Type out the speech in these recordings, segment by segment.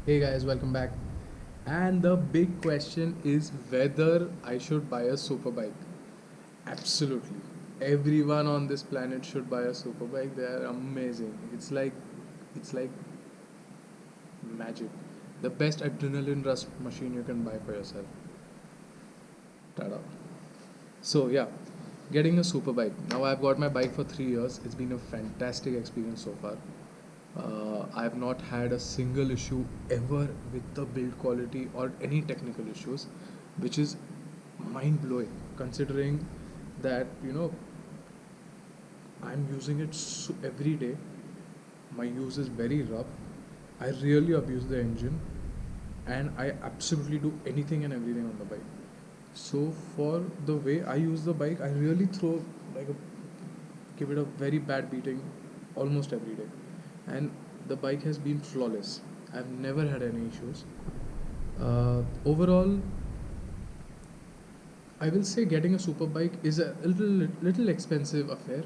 Hey guys, welcome back. And the big question is whether I should buy a super bike. Absolutely. Everyone on this planet should buy a super bike. They are amazing. It's like magic. The best adrenaline rush machine you can buy for yourself. Tada. So yeah, getting a super bike. Now I've got my bike for 3 years. It's been a fantastic experience so far. I have not had a single issue ever with the build quality or any technical issues, which is mind blowing considering that I'm using it every day. My use is very rough. I really abuse the engine, and I absolutely do anything and everything on the bike. So for the way I use the bike, I really throw like a give it a very bad beating almost every day, and the bike has been flawless. I've never had any issues. Overall, I will say getting a super bike is a little expensive affair.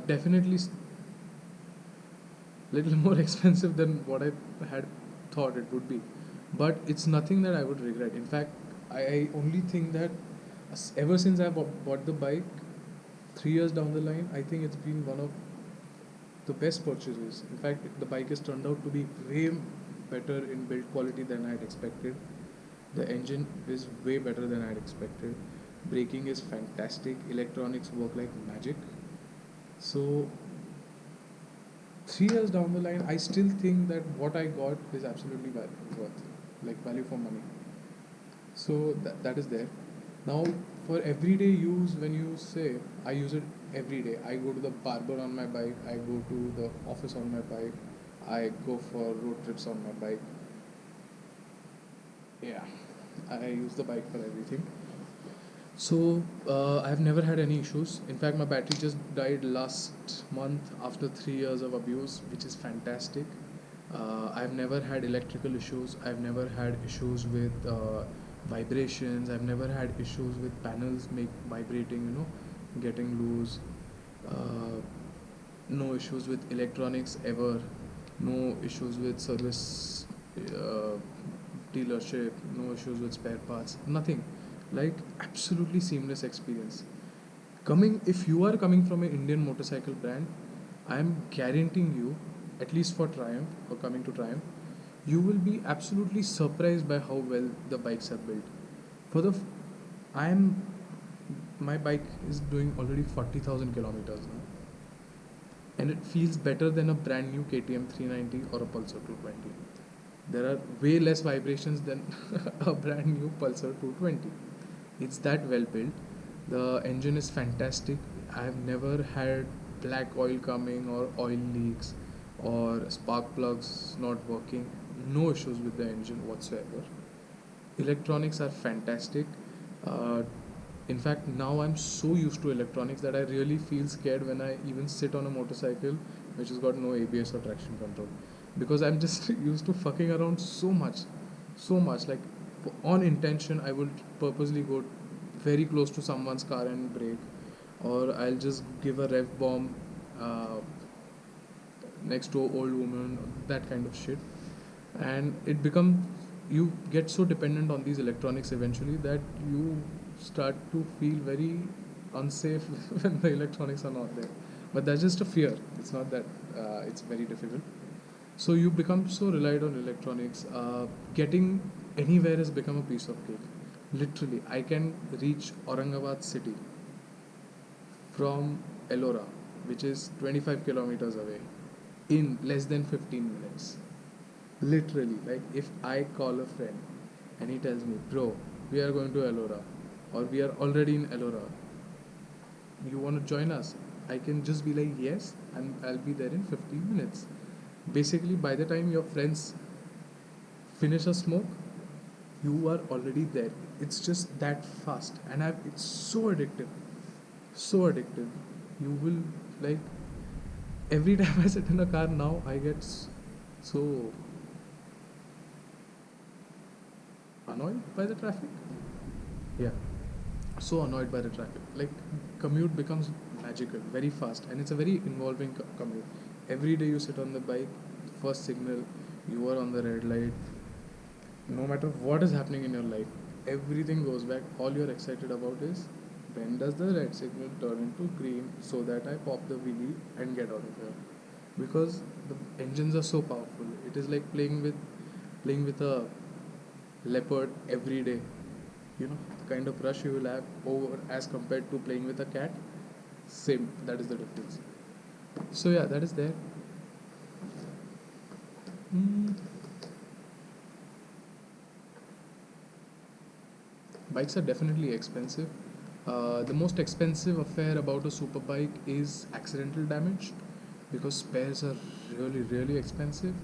Definitely little more expensive than what I had thought it would be, but it's nothing that I would regret. In fact, I only think that ever since I bought the bike, 3 years down the line, I think it's been one of the best purchases. In fact, the bike has turned out to be way better in build quality than I had expected. The engine is way better than I had expected. Braking is fantastic. Electronics work like magic. So 3 years down the line, I still think that what I got is absolutely worth, like value for money. So that is there. Now, for everyday use, when you say I use it every day, I go to the barber on my bike, I go to the office on my bike, I go for road trips on my bike. Yeah, I use the bike for everything. So I've never had any issues. In fact, my battery just died last month after 3 years of abuse, which is fantastic. I've never had electrical issues. I've never had issues with vibrations. I've never had issues with panels make vibrating, getting loose. Uh, no issues with electronics ever. No issues with service uh, dealership. No issues with spare parts. Nothing. Like absolutely seamless experience. Coming if you are coming from an Indian motorcycle brand, I am guaranteeing you, at least for Triumph or coming to Triumph, you will be absolutely surprised by how well the bikes are built. For the, I am, my bike is doing already 40,000 kilometers now, and it feels better than a brand new KTM 390 or a Pulsar 220. There are way less vibrations than a brand new Pulsar 220. It's that well built. The engine is fantastic. I have never had black oil coming or oil leaks or spark plugs not working. No issues with the engine whatsoever. Electronics are fantastic. Uh, in fact, now I'm so used to electronics that I really feel scared when I even sit on a motorcycle which has got no ABS or traction control, because I'm just used to fucking around so much. Like on intention, I would purposely go very close to someone's car and brake, or I'll just give a rev bomb uh, next to an old woman, that kind of shit. And it become you get so dependent on these electronics eventually that you start to feel very unsafe when the electronics are not there. But that's just a fear. It's not that it's very difficult. So you become so relied on electronics. Getting anywhere has become a piece of cake. Literally, I can reach Aurangabad city from Ellora, which is 25 kilometers away, in less than 15 minutes. Literally, like if I call a friend and he tells me, bro, we are going to Ellora, or we are already in Ellora, you want to join us? I can just be like, yes, and I'll be there in 15 minutes. Basically, by the time your friends finish a smoke, you are already there. It's just that fast, and it's so addictive, so addictive. You will like every time I sit in a car now, I get so annoyed by the traffic. Yeah, so annoyed by the traffic. Like commute becomes magical, very fast, and it's a very involving commute. Every day you sit on the bike, first signal, you are on the red light, no matter what is happening in your life, everything goes back. All you're excited about is when does the red signal turn into green so that I pop the wheelie and get out of here. Because the engines are so powerful. It is like playing with a leopard every day. The kind of rush you will have over as compared to playing with a cat. Same, that is the difference. So yeah, that is there. Mm. Bikes are definitely expensive. The most expensive affair about a super bike is accidental damage because spares are really, really expensive.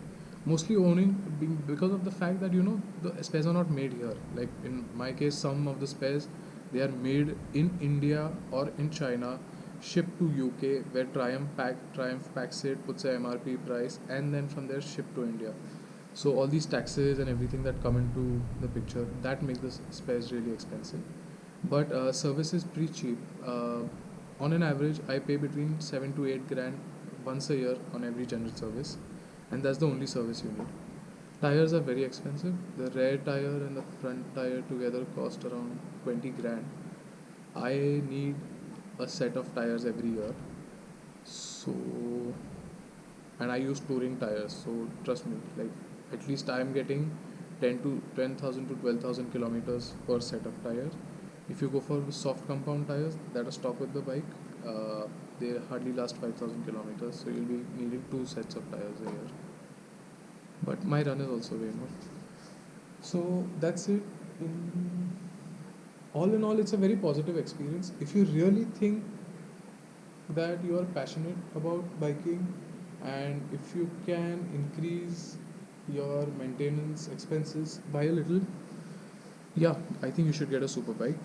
Mostly owning being because of the fact that the spares are not made here. Like in my case, some of the spares they are made in India or in China, shipped to UK, where Triumph packs it, puts a MRP price, and then from there shipped to India. So all these taxes and everything that come into the picture that make the spares really expensive. But service is pretty cheap. On an average, I pay between 7 to 8 grand once a year on every general service, and that's the only service you need. Tires are very expensive. The rear tire and the front tire together cost around 20 grand. I need a set of tires every year. So, and I use touring tires. So trust me, like at least I am getting 10,000 to 12,000 kilometers per set of tires. If you go for soft compound tires that are stock with the bike, they hardly last 5,000 kilometers. So you'll be needing two sets of tires a year. But my run is also way more. So that's it. In all in all, it's a very positive experience. If you really think that you are passionate about biking, and if you can increase your maintenance expenses by a little, yeah, I think you should get a super bike.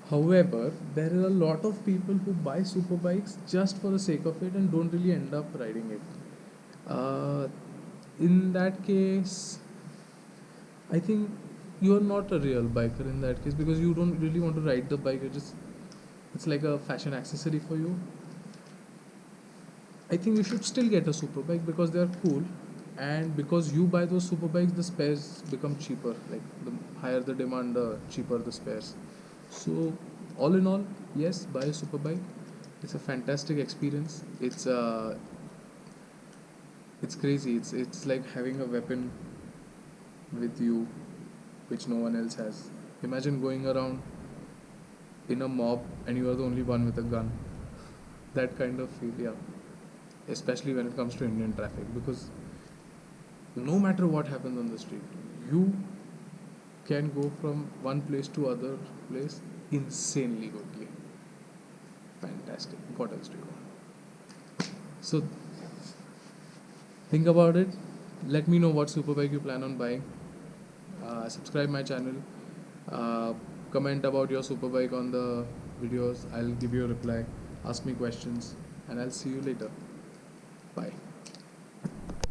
However, there are a lot of people who buy super bikes just for the sake of it and don't really end up riding it. uh, in that case, I think you're not a real biker in that case, because you don't really want to ride the bike. It's like a fashion accessory for you. I think you should still get a super bike because they are cool, and because you buy those super bikes, the spares become cheaper. Like the higher the demand, the cheaper the spares. So, all in all, yes, buy a super bike. It's a fantastic experience. It's crazy. It's like having a weapon with you, which no one else has. Imagine going around in a mob and you are the only one with a gun. That kind of feel, yeah. Especially when it comes to Indian traffic, because no matter what happens on the street, you can go from one place to other place insanely quickly. Fantastic. What else do you want? So think about it. Let me know what superbike you plan on buying. Subscribe my channel. Uh, Comment about your superbike on the videos. I'll give you a reply. Ask me questions, and I'll see you later. Bye.